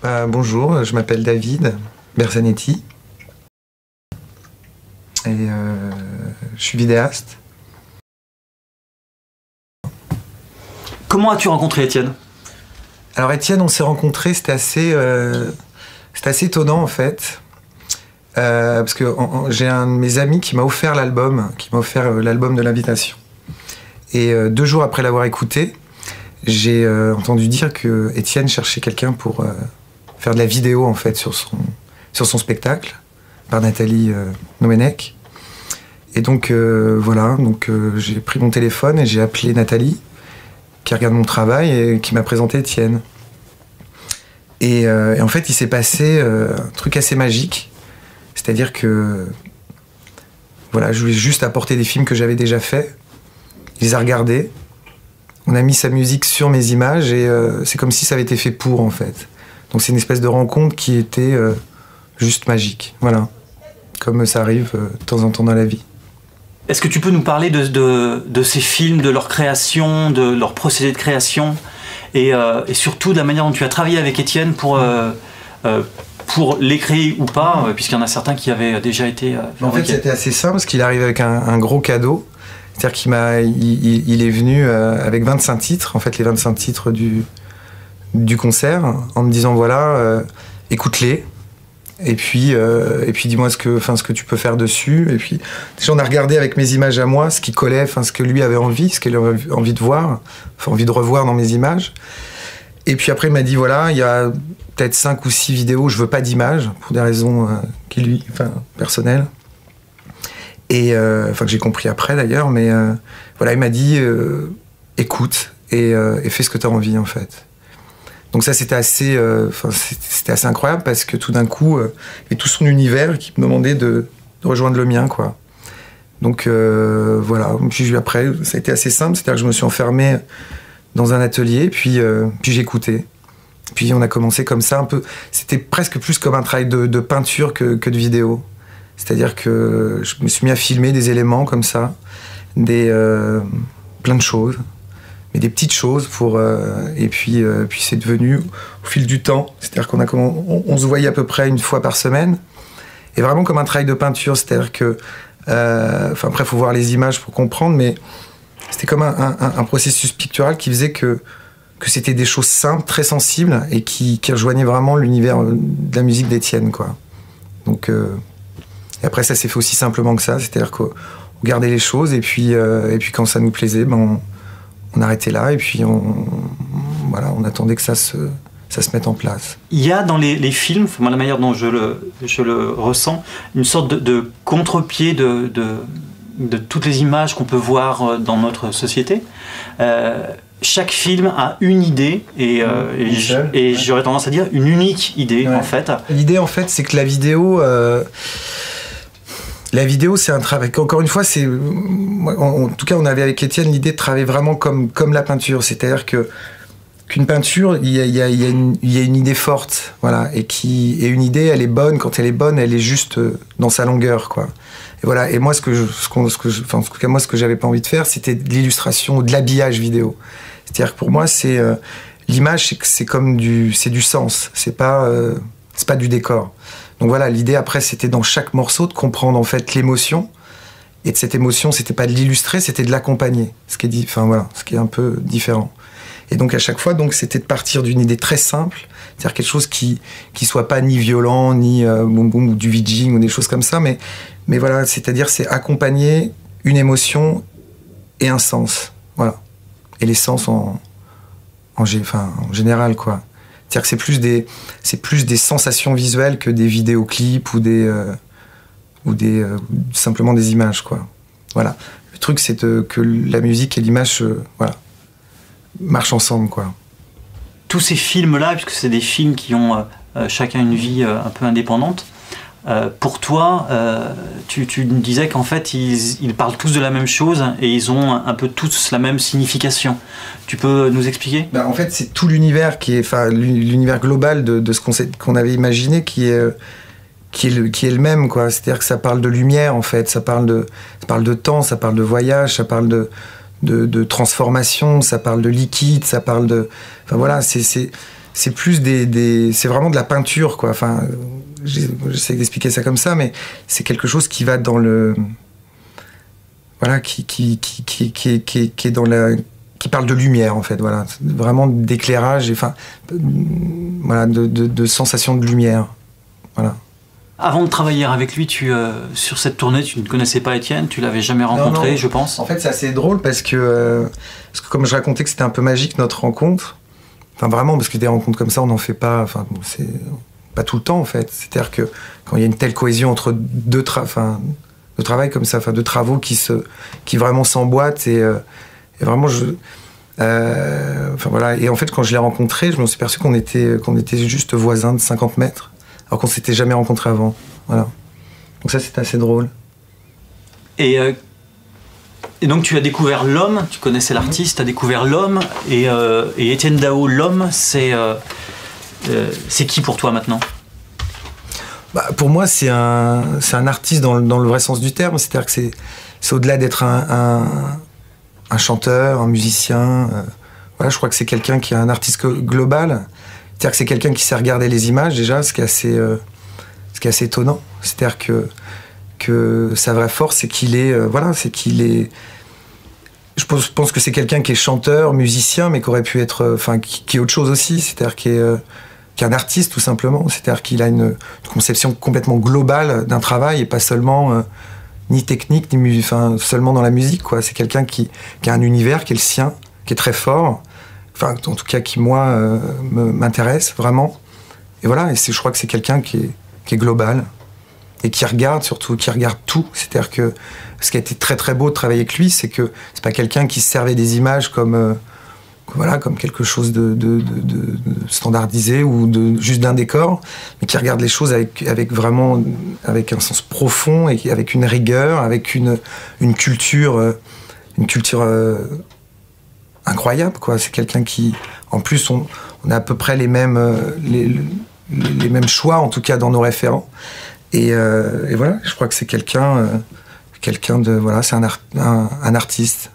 Bonjour, je m'appelle David Berzanetti et je suis vidéaste. Comment as-tu rencontré Étienne? Alors Étienne, on s'est rencontrés, c'était assez étonnant en fait, parce que j'ai un de mes amis qui m'a offert l'album, de l'invitation. Et 2 jours après l'avoir écouté, j'ai entendu dire que Étienne cherchait quelqu'un pour faire de la vidéo en fait sur son spectacle par Nathalie Noénech. Et donc voilà, j'ai pris mon téléphone et j'ai appelé Nathalie qui regarde mon travail et qui m'a présenté Étienne. Et en fait, il s'est passé un truc assez magique, c'est-à-dire que voilà, je voulais juste apporter des films que j'avais déjà faits. Il les a regardés. On a mis sa musique sur mes images et c'est comme si ça avait été fait pour en fait. Donc c'est une espèce de rencontre qui était juste magique, voilà. Comme ça arrive de temps en temps dans la vie. Est-ce que tu peux nous parler de ces films, de leur création, de leur procédé de création et surtout de la manière dont tu as travaillé avec Étienne pour les créer ou pas, puisqu'il y en a certains qui avaient déjà été... En fait, c'était assez simple parce qu'il arrive avec un gros cadeau. C'est-à-dire qu'il est venu avec 25 titres, en fait les 25 titres du concert, en me disant voilà, écoute-les, et puis dis-moi ce que tu peux faire dessus. Et puis déjà on a regardé avec mes images à moi ce qui collait, ce que lui avait envie, ce qu'il avait envie de voir, envie de revoir dans mes images. Et puis après il m'a dit voilà, il y a peut-être 5 ou 6 vidéos, je veux pas d'images pour des raisons personnelles. Et que j'ai compris après d'ailleurs, mais voilà, il m'a dit écoute et fais ce que tu as envie en fait. Donc ça c'était assez incroyable parce que tout d'un coup il y avait tout son univers qui me demandait de rejoindre le mien quoi. Donc voilà, puis après ça a été assez simple, c'est-à-dire que je me suis enfermé dans un atelier puis j'écoutais. Puis on a commencé comme ça un peu, c'était presque plus comme un travail de peinture que de vidéo. C'est-à-dire que je me suis mis à filmer des éléments comme ça, plein de choses, mais des petites choses et puis c'est devenu au fil du temps. C'est-à-dire on se voyait à peu près 1 fois par semaine, et vraiment comme un travail de peinture. C'est-à-dire que, après, il faut voir les images pour comprendre, mais c'était comme un processus pictural qui faisait que c'était des choses simples, très sensibles, et qui rejoignaient vraiment l'univers de la musique d'Étienne, quoi. Donc et après, ça s'est fait aussi simplement que ça, c'est-à-dire qu'on gardait les choses, et puis quand ça nous plaisait, on arrêtait là, et puis on attendait que ça se mette en place. Il y a dans les films, la manière dont je le ressens, une sorte de contre-pied de toutes les images qu'on peut voir dans notre société. Chaque film a une idée, et j'aurais tendance à dire une unique idée, ouais. En fait. L'idée, en fait, c'est que la vidéo, c'est un travail. Encore une fois, en tout cas, on avait avec Étienne l'idée de travailler vraiment comme la peinture. C'est-à-dire qu'une peinture, il y a une idée forte, voilà, et une idée, elle est bonne. Quand elle est bonne, elle est juste dans sa longueur, quoi. Et voilà. Et moi, ce que j'avais pas envie de faire, c'était de l'illustration, de l'habillage vidéo. C'est-à-dire que pour moi, l'image, c'est du sens. C'est pas du décor. Donc voilà, l'idée après, c'était dans chaque morceau de comprendre en fait l'émotion. Et de cette émotion, c'était pas de l'illustrer, c'était de l'accompagner. Ce qui est un peu différent. Et donc à chaque fois, c'était de partir d'une idée très simple, c'est-à-dire quelque chose qui soit pas ni violent, ni boum boum ou du vidging ou des choses comme ça, mais voilà, c'est-à-dire c'est accompagner une émotion et un sens, voilà. Et les sens en général, quoi. C'est-à-dire que c'est plus des sensations visuelles que des vidéoclips ou simplement des images, quoi. Voilà. Le truc, c'est que la musique et l'image, marchent ensemble, quoi. Tous ces films-là, puisque c'est des films qui ont chacun une vie un peu indépendante, pour toi, tu me disais qu'en fait, ils parlent tous de la même chose et ils ont un peu tous la même signification. Tu peux nous expliquer ? En fait, c'est tout l'univers l'univers global de ce qu'on avait imaginé qui est le même, quoi. C'est-à-dire que ça parle de lumière, en fait, ça parle de temps, ça parle de voyage, ça parle de transformation, ça parle de liquide, ça parle de... Enfin voilà, c'est plus c'est vraiment de la peinture, quoi. Enfin, j'essaie d'expliquer ça comme ça, mais c'est quelque chose qui va dans le, voilà, qui est dans la, qui parle de lumière, en fait, voilà, vraiment d'éclairage, et enfin, voilà, de sensation de lumière, voilà. Avant de travailler avec lui, sur cette tournée, tu ne connaissais pas Étienne, tu l'avais jamais rencontré, non. Je pense. En fait, c'est assez drôle parce que comme je racontais que c'était un peu magique notre rencontre, enfin vraiment, parce que des rencontres comme ça, on n'en fait pas, enfin, c'est pas tout le temps en fait. C'est-à-dire que quand il y a une telle cohésion entre deux travail comme ça, enfin deux travaux qui vraiment s'emboîtent et vraiment enfin voilà. Et en fait, quand je l'ai rencontré, je me suis perçu qu'on était juste voisins de 50 mètres. Alors qu'on s'était jamais rencontrés avant. Voilà. Donc ça, c'était assez drôle. Et donc tu as découvert l'homme, tu connaissais l'artiste, tu as découvert l'homme, et Étienne Daho, l'homme, c'est qui pour toi maintenant? Bah, pour moi, c'est un artiste dans le vrai sens du terme. C'est-à-dire que c'est au-delà d'être un chanteur, un musicien. Voilà, je crois que c'est quelqu'un qui est un artiste global. C'est-à-dire que c'est quelqu'un qui sait regarder les images, déjà, ce qui est assez étonnant. C'est-à-dire que sa vraie force, c'est qu'il est... Je pense que c'est quelqu'un qui est chanteur, musicien, mais qui aurait pu être... Enfin, qui est autre chose aussi. C'est-à-dire qui est un artiste, tout simplement. C'est-à-dire qu'il a une conception complètement globale d'un travail, et pas seulement... ni technique, ni seulement dans la musique, quoi. C'est quelqu'un qui a un univers qui est le sien, qui est très fort... Enfin, en tout cas, qui, moi, m'intéresse vraiment. Et voilà, je crois que c'est quelqu'un qui est global et qui regarde surtout, qui regarde tout. C'est-à-dire que ce qui a été très très beau de travailler avec lui, c'est que c'est pas quelqu'un qui se servait des images comme quelque chose de standardisé ou juste d'un décor, mais qui regarde les choses avec vraiment avec un sens profond et avec une rigueur, avec une culture incroyable, quoi. C'est quelqu'un qui, en plus, on a à peu près les mêmes choix, en tout cas dans nos référents. Et voilà, je crois que c'est quelqu'un de, voilà, c'est un artiste.